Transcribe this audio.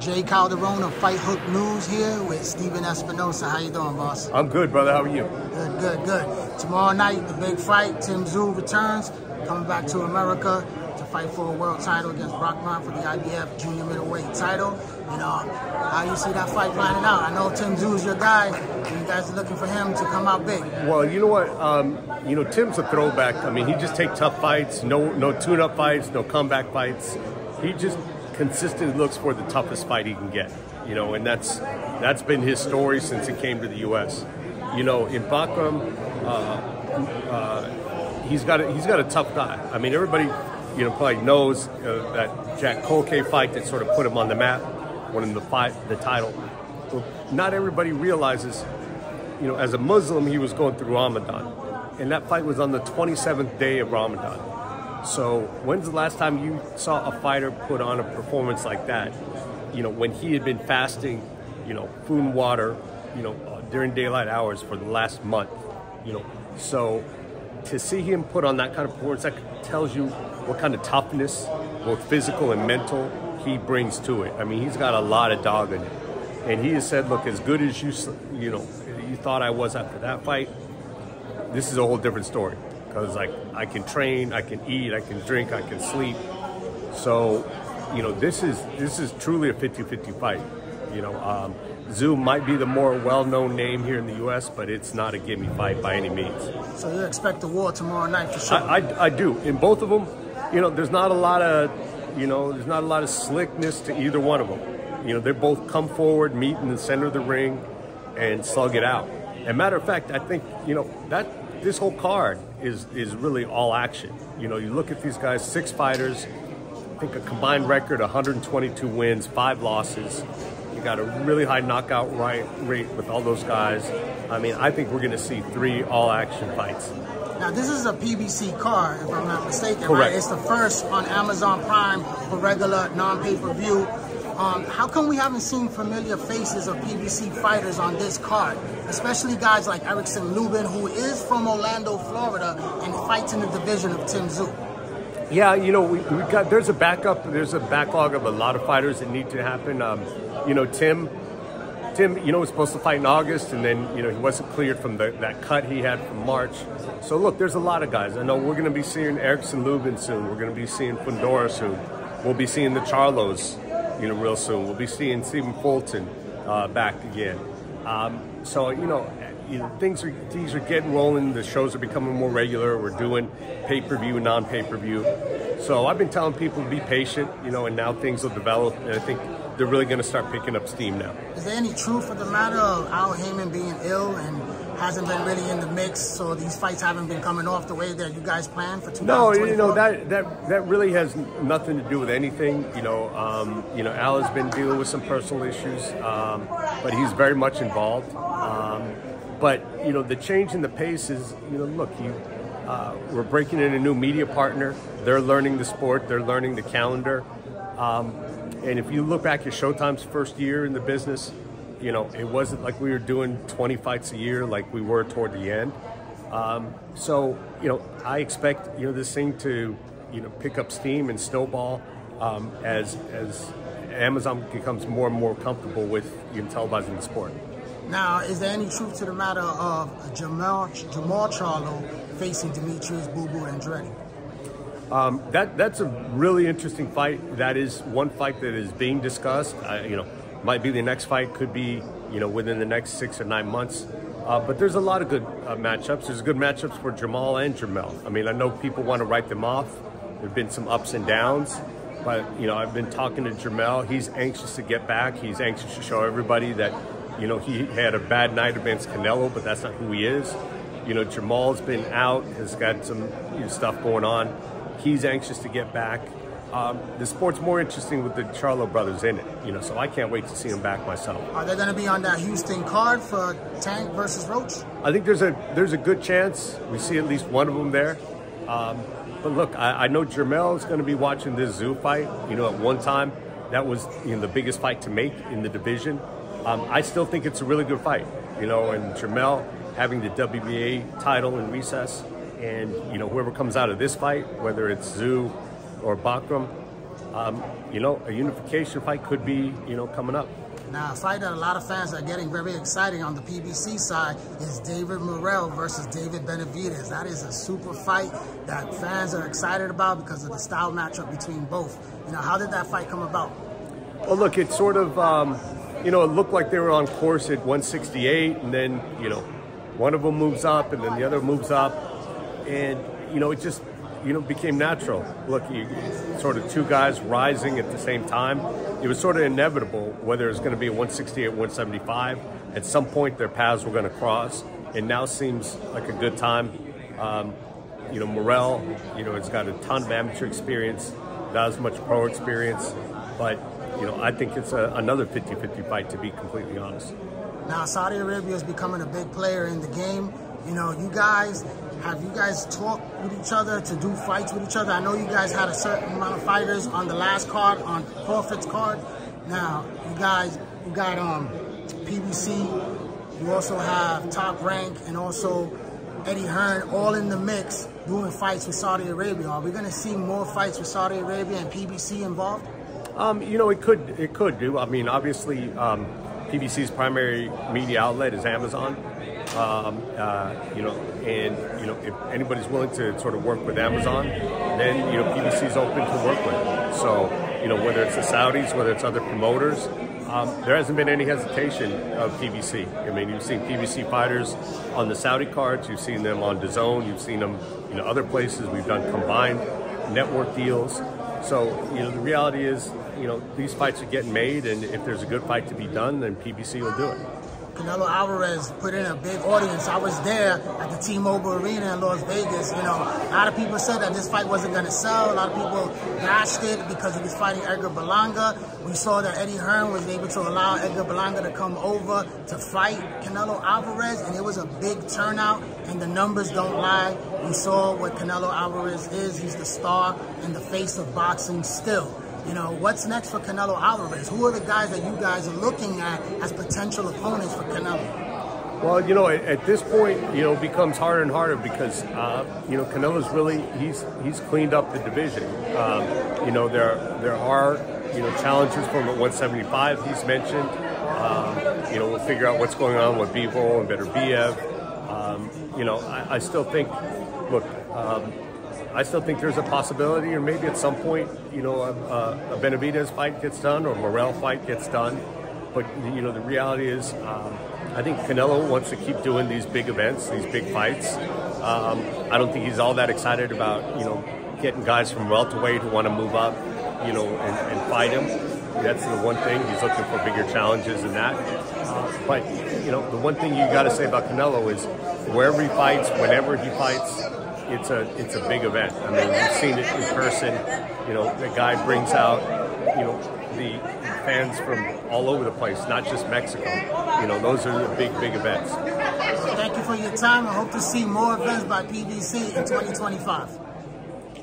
Jay Calderon of Fight Hook News here with Steven Espinosa. How you doing, boss? I'm good, brother. How are you? Good, good, good. Tomorrow night, the big fight. Tim Tszyu returns, coming back to America to fight for a world title against Brockman for the IBF junior middleweight title. You know, how you see that fight planning out? I know Tim Tszyu is your guy, and you guys are looking for him to come out big. Well, you know what? Tim's a throwback. I mean, he just takes tough fights, no tune-up fights, no comeback fights. He just consistently looks for the toughest fight he can get, and that's been his story since he came to the U.S. In Bakram, he's got a tough guy. I mean, everybody, probably knows that Jack Culcay fight that sort of put him on the map, winning the title. But not everybody realizes, as a Muslim, he was going through Ramadan, and that fight was on the 27th day of Ramadan. So when's the last time you saw a fighter put on a performance like that? When he had been fasting, food and water, during daylight hours for the last month, So to see him put on that kind of performance, that tells you what kind of toughness, both physical and mental, he brings to it. I mean, he's got a lot of dog in it. And he has said, look, as good as you thought I was after that fight, this is a whole different story. Because I can train, I can eat, I can drink, I can sleep. So, this is truly a 50-50 fight. Tszyu might be the more well-known name here in the U.S., but it's not a gimme fight by any means. So you expect a war tomorrow night for sure? I do. In both of them, there's not a lot of slickness to either one of them. They both come forward, meet in the center of the ring, and slug it out. And matter of fact, I think this whole card is really all action. You look at these guys, 6 fighters, I think a combined record, 122 wins, 5 losses. You got a really high knockout rate with all those guys. I mean, I think we're going to see 3 all-action fights. Now, this is a PBC card, if I'm not mistaken, Correct. Right? It's the first on Amazon Prime for regular non-pay-per-view. How come we haven't seen familiar faces of PBC fighters on this card? Especially guys like Erickson Lubin, who is from Orlando, Florida, and fights in the division of Tim Tszyu. Yeah, there's a backlog of a lot of fighters that need to happen. Tim, was supposed to fight in August, and then, he wasn't cleared from that cut he had from March. So look, there's a lot of guys. I know we're going to be seeing Erickson Lubin soon. We're going to be seeing Fundora soon. We'll be seeing the Charlos, real soon. We'll be seeing Stephen Fulton back again. Things are getting rolling. The shows are becoming more regular. We're doing pay-per-view, non-pay-per-view. So I've been telling people to be patient, and now things will develop. And I think they're really going to start picking up steam now. Is there any truth of the matter of Al Haymon being ill and hasn't been really in the mix, so these fights haven't been coming off the way that you guys planned for 2024? No, that really has nothing to do with anything. Al has been dealing with some personal issues, but he's very much involved. But the change in the pace is, look, we're breaking in a new media partner. They're learning the sport. They're learning the calendar. And if you look back at Showtime's first year in the business, it wasn't like we were doing 20 fights a year like we were toward the end. So I expect, this thing to, pick up steam and snowball as Amazon becomes more and more comfortable with televising the sport. Now, is there any truth to the matter of Jamal Charlo facing Demetrius Boo Boo Andretti? That's a really interesting fight. That is one fight that is being discussed. Might be the next fight, could be, within the next 6 or 9 months. But there's a lot of good matchups. There's good matchups for Jamal and Jermell. I mean, I know people want to write them off. There've been some ups and downs, but, I've been talking to Jermell. He's anxious to get back. He's anxious to show everybody that, he had a bad night against Canelo, but that's not who he is. Jamal's been out, has got some stuff going on. He's anxious to get back. The sport's more interesting with the Charlo brothers in it, so I can't wait to see them back myself. Are they going to be on that Houston card for Tank versus Roach? I think there's a good chance we see at least one of them there. But look, I know Jermell is going to be watching this Tszyu fight. At one time, that was the biggest fight to make in the division. I still think it's a really good fight, and Jermell having the WBA title in recess, and whoever comes out of this fight, whether it's Tszyu or Bakram, you know, a unification fight could be, you know, coming up. Now, a fight that a lot of fans are getting very excited on the PBC side is David Morrell versus David Benavidez. That is a super fight that fans are excited about because of the style matchup between both. You know, how did that fight come about? Well, look, it's sort of, you know, it looked like they were on course at 168, and then, you know, one of them moves up and then the other moves up, and, you know, it just, you know, became natural. Look, you sort of two guys rising at the same time. It was sort of inevitable whether it's going to be a 168, 175. At some point, their paths were going to cross, and now seems like a good time. You know, Morrell, you know, has got a ton of amateur experience, not as much pro experience, but, you know, I think it's another 50-50 fight, to be completely honest. Now, Saudi Arabia is becoming a big player in the game. You know, have you guys talked with each other to do fights with each other? I know you guys had a certain amount of fighters on the last card, on Crawford's card. Now, you got PBC, you also have Top Rank, and also Eddie Hearn, all in the mix doing fights with Saudi Arabia. Are we going to see more fights with Saudi Arabia and PBC involved? You know, it could do. I mean, obviously, PBC's primary media outlet is Amazon. You know, and, you know, if anybody's willing to sort of work with Amazon, then, you know, PBC's open to work with. So, you know, whether it's the Saudis, whether it's other promoters, there hasn't been any hesitation of PBC. I mean, you've seen PBC fighters on the Saudi cards, you've seen them on DAZN, you've seen them, you know, other places. We've done combined network deals. So, you know, the reality is, you know, these fights are getting made, and if there's a good fight to be done, then PBC will do it. Canelo Alvarez put in a big audience. I was there at the T-Mobile Arena in Las Vegas. You know, a lot of people said that this fight wasn't going to sell. A lot of people bashed it because he was fighting Edgar Berlanga. We saw that Eddie Hearn was able to allow Edgar Berlanga to come over to fight Canelo Alvarez, and it was a big turnout, and the numbers don't lie. We saw what Canelo Alvarez is. He's the star and the face of boxing still. You know, what's next for Canelo Alvarez? Who are the guys that you guys are looking at as potential opponents for Canelo? Well, you know, at this point, you know, it becomes harder and harder because, you know, Canelo's really, he's cleaned up the division. You know, there are, you know, challenges for him at 175, he's mentioned. You know, we'll figure out what's going on with Bivol and Beterbiev. You know, I still think, look, I still think there's a possibility, or maybe at some point, you know, a Benavidez fight gets done or a Morrell fight gets done. But, you know, the reality is, I think Canelo wants to keep doing these big events, these big fights. I don't think he's all that excited about, you know, getting guys from welterweight who want to move up, you know, and fight him. That's the one thing. He's looking for bigger challenges than that. But, you know, the one thing you got to say about Canelo is wherever he fights, whenever he fights, it's a big event. I mean, you've seen it in person. You know, the guy brings out, you know, the fans from all over the place, not just Mexico. You know, those are the big events. Thank you for your time. I hope to see more events by PBC in 2025.